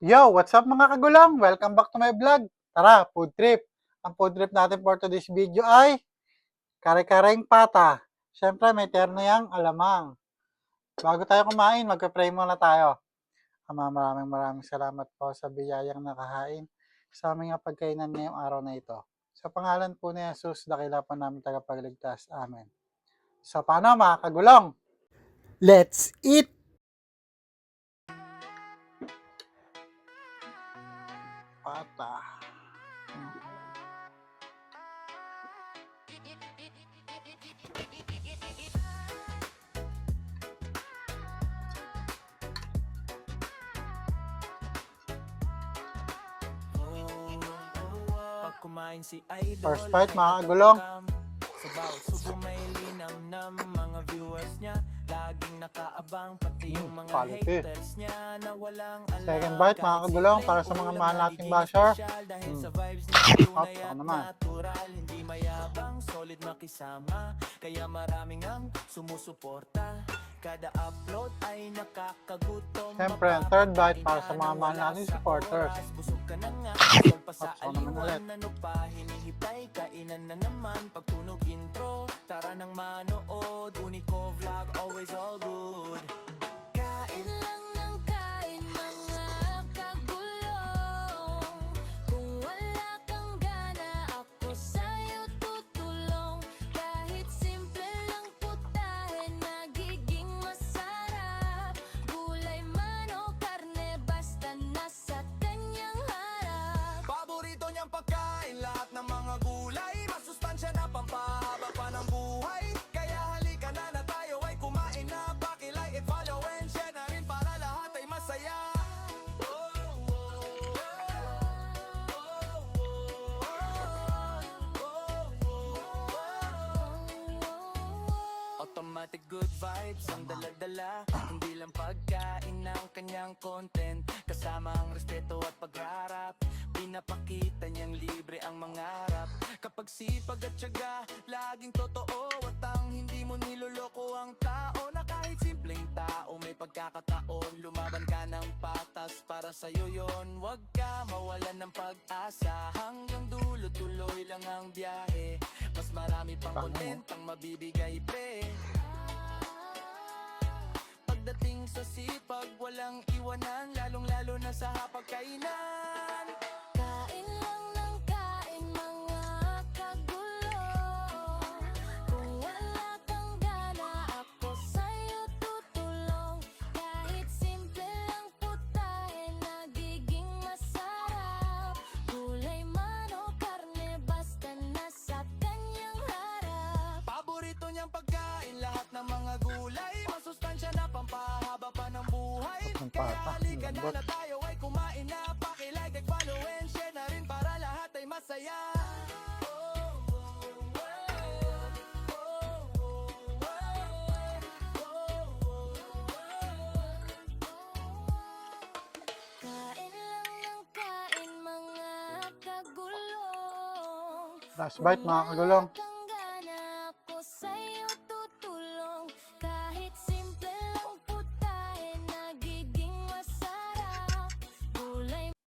Yo, what's up mga kagulong? Welcome back to my vlog. Tara, food trip. Ang food trip natin for today's video ay kare-kareng pata. Siyempre, may terno yang alamang. Bago tayo kumain, magpe-pray muna tayo. Ama, maraming salamat po sa biyayang nakahain sa aming pagkainan ngayong araw na ito. Sa pangalan po ni Jesus, dakila po namin tagapagligtas. Amen. So, paano mga kagulong? Let's eat! Pata. First bite mga kagulong. Sa bawat subo may linamnam mga viewers niya laging nakaabang pati yung mga Quality. haters niya na walang alam. Second bite mga kagulong para sa mga mahal nating basher. Dahil sa vibes niya tunay Ako at naman. natural, hindi mayabang, solid makisama, kaya maraming ang sumusuporta. Kada upload ay nakakagutom. Siyempre, ang third bite para sa mga mahal nating supporters. Busog ka na nga, busog pa sa Ako naman ulit. aliwan. Ano pa, hinihintay, kainan na naman. Pagtunog intro, tara nang manood. Unico vlog, always all good. Kain lang ng kain mga kagulong. Kung wala kang gana, ako sa'yo tutulong. Kahit simple lang putahe, nagiging masarap. Gulay man o karne, basta nasa kanyang harap. Paborito niyang pagkain, lahat ng mga gulay. Masustansya na pampahaba pa ng buhay. Kaya halika na tayo ay kumain na. Paki-like and follow and share na rin para lahat ay masaya. Automatic good vibes ang dala-dala. Hindi lang pagkain ng kanyang content, kasama ang respeto at pagharap. Pinapakita niyang libre ang mangarap. Kapag sipag at tiyaga, laging totoo. At ang hindi mo niloloko ang tao. Na kahit simpleng tao, may pagkakataon. Lumaban ka ng patas, para sa'yo yon. Huwag ka mawalan ng pag-asa. Hanggang dulo, tuloy lang ang biyahe. Mas marami pang content ang mabibigay pre. Pagdating sa sipag, walang iwanan. Lalong-lalo na sa hapagkainan. Kain lang ng kain mga kagulong. Kung wala kang gana, ako sa'yo tutulong. Kahit simple lang putahe, nagiging masarap. Gulay man o karne, basta nasa kanyang harap. Paborito niyang pagkain, lahat ng mga gulay. Masustansya na pampahaba pa ng buhay. Ang Kaya pata, halika ang lambot. na tayo ay kumain na. Paki-like and follow and share na rin para lahat ay masaya. Kain lang ng kain mga kagulong. Last bite mga kagulong.